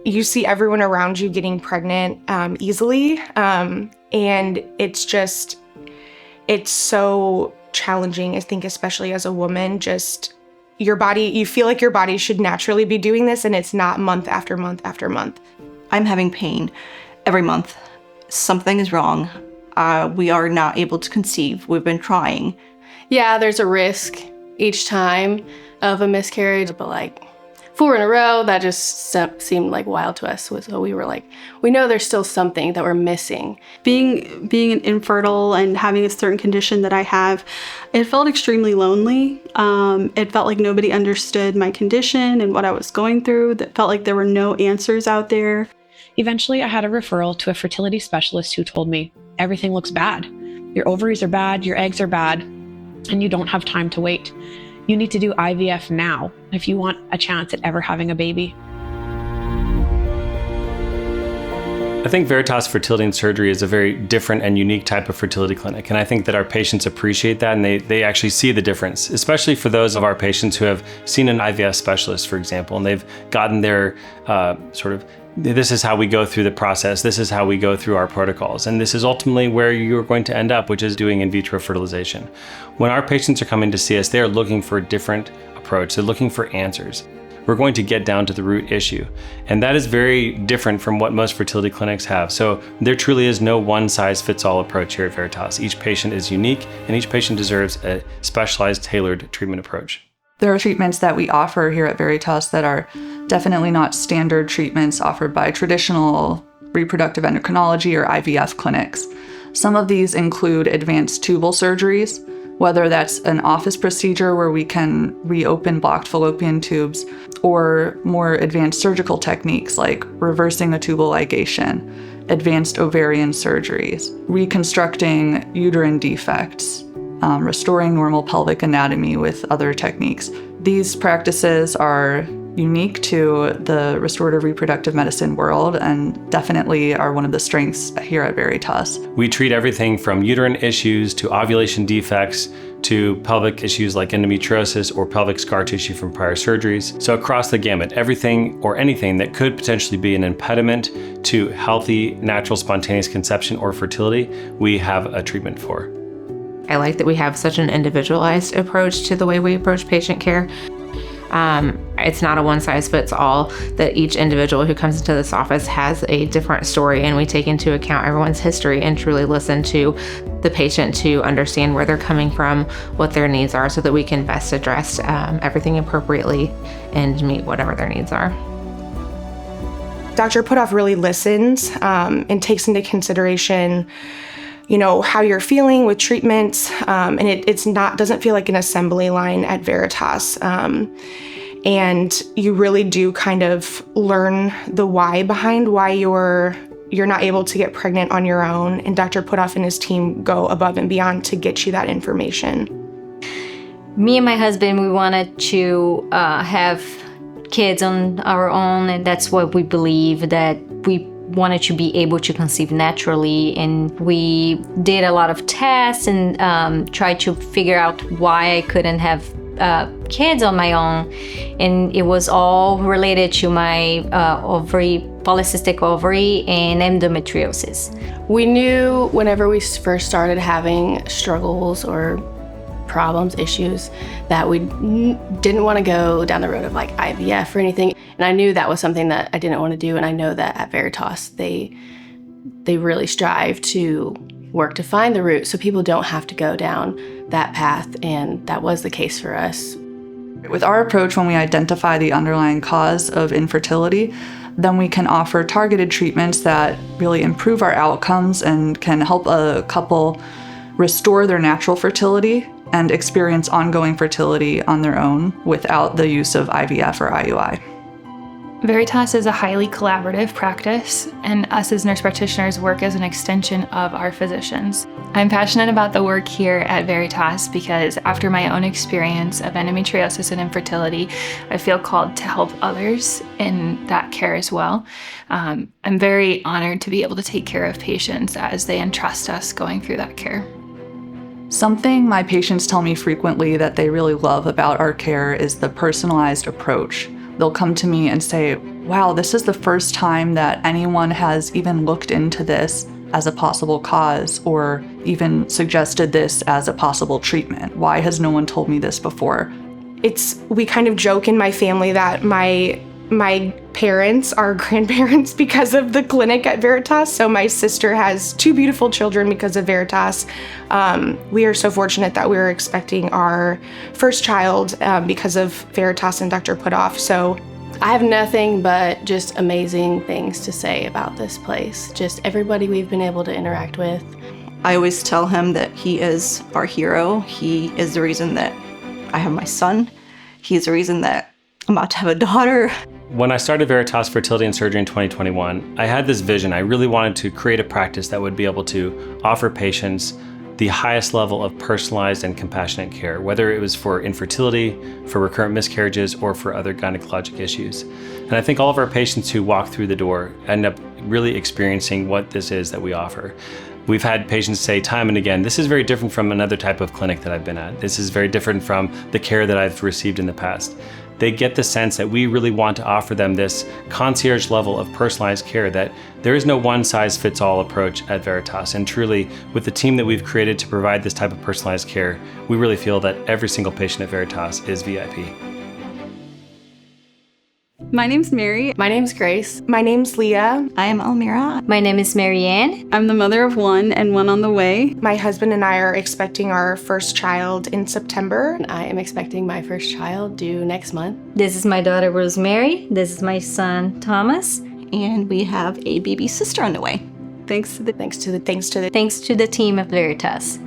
you see everyone around you getting pregnant easily, and it's so challenging, I think, especially as a woman. Just your body, you feel like your body should naturally be doing this, and it's not month after month after month. I'm having pain every month. Something is wrong. We are not able to conceive. We've been trying. Yeah, there's a risk each time of a miscarriage, but like 4 in a row, that just seemed like wild to us. So we were like, we know there's still something that we're missing. Being infertile and having a certain condition that I have, it felt extremely lonely. It felt like nobody understood my condition and what I was going through. That felt like there were no answers out there. Eventually, I had a referral to a fertility specialist who told me, everything looks bad. Your ovaries are bad, your eggs are bad, and you don't have time to wait. You need to do IVF now if you want a chance at ever having a baby. I think Veritas Fertility and Surgery is a very different and unique type of fertility clinic. And I think that our patients appreciate that, and they actually see the difference, especially for those of our patients who have seen an IVF specialist, for example, and they've gotten their this is how we go through the process, this is how we go through our protocols, and this is ultimately where you're going to end up, which is doing in vitro fertilization. When our patients are coming to see us, they're looking for a different approach. They're looking for answers. We're going to get down to the root issue. And that is very different from what most fertility clinics have. So there truly is no one-size-fits-all approach here at Veritas. Each patient is unique, and each patient deserves a specialized, tailored treatment approach. There are treatments that we offer here at Veritas that are definitely not standard treatments offered by traditional reproductive endocrinology or IVF clinics. Some of these include advanced tubal surgeries, whether that's an office procedure where we can reopen blocked fallopian tubes, or more advanced surgical techniques like reversing a tubal ligation, advanced ovarian surgeries, reconstructing uterine defects, restoring normal pelvic anatomy with other techniques. These practices are unique to the restorative reproductive medicine world and definitely are one of the strengths here at Veritas. We treat everything from uterine issues to ovulation defects to pelvic issues like endometriosis or pelvic scar tissue from prior surgeries. So across the gamut, everything or anything that could potentially be an impediment to healthy, natural, spontaneous conception or fertility, we have a treatment for. I like that we have such an individualized approach to the way we approach patient care. It's not a one-size-fits-all, that each individual who comes into this office has a different story, and we take into account everyone's history and truly listen to the patient to understand where they're coming from, what their needs are, so that we can best address everything appropriately and meet whatever their needs are. Dr. Putoff really listens and takes into consideration how you're feeling with treatments, and it's doesn't feel like an assembly line at Veritas. And you really do kind of learn the why behind why you're not able to get pregnant on your own, and Dr. Putoff and his team go above and beyond to get you that information. Me and my husband, we wanted to have kids on our own, and that's what we believe, that we wanted to be able to conceive naturally, and we did a lot of tests and tried to figure out why I couldn't have kids on my own, and it was all related to my polycystic ovary and endometriosis. We knew whenever we first started having struggles or problems, issues, that we didn't want to go down the road of like IVF or anything. And I knew that was something that I didn't want to do. And I know that at Veritas, they really strive to work to find the root so people don't have to go down that path. And that was the case for us. With our approach, when we identify the underlying cause of infertility, then we can offer targeted treatments that really improve our outcomes and can help a couple restore their natural fertility and experience ongoing fertility on their own without the use of IVF or IUI. Veritas is a highly collaborative practice, and us as nurse practitioners work as an extension of our physicians. I'm passionate about the work here at Veritas because after my own experience of endometriosis and infertility, I feel called to help others in that care as well. I'm very honored to be able to take care of patients as they entrust us going through that care. Something my patients tell me frequently that they really love about our care is the personalized approach. they'll come to me and say, wow, this is the first time that anyone has even looked into this as a possible cause or even suggested this as a possible treatment. Why has no one told me this before? We kind of joke in my family that my parents are grandparents because of the clinic at Veritas. So my sister has 2 beautiful children because of Veritas. We are so fortunate that we were expecting our first child because of Veritas and Dr. Putoff. So I have nothing but just amazing things to say about this place. Just everybody we've been able to interact with. I always tell him that he is our hero. He is the reason that I have my son. He's the reason that I'm about to have a daughter. When I started Veritas Fertility and Surgery in 2021, I had this vision. I really wanted to create a practice that would be able to offer patients the highest level of personalized and compassionate care, whether it was for infertility, for recurrent miscarriages, or for other gynecologic issues. And I think all of our patients who walk through the door end up really experiencing what this is that we offer. We've had patients say time and again, this is very different from another type of clinic that I've been at. This is very different from the care that I've received in the past. They get the sense that we really want to offer them this concierge level of personalized care, that there is no one-size-fits-all approach at Veritas. And truly, with the team that we've created to provide this type of personalized care, we really feel that every single patient at Veritas is VIP. My name's Mary. My name's Grace. My name's Leah. I am Almira. My name is Marianne. I'm the mother of 1 and 1 on the way. My husband and I are expecting our first child in September. And I am expecting my first child due next month. This is my daughter Rosemary. This is my son Thomas. And we have a baby sister on the way. Thanks to the Thanks to the team of Veritas.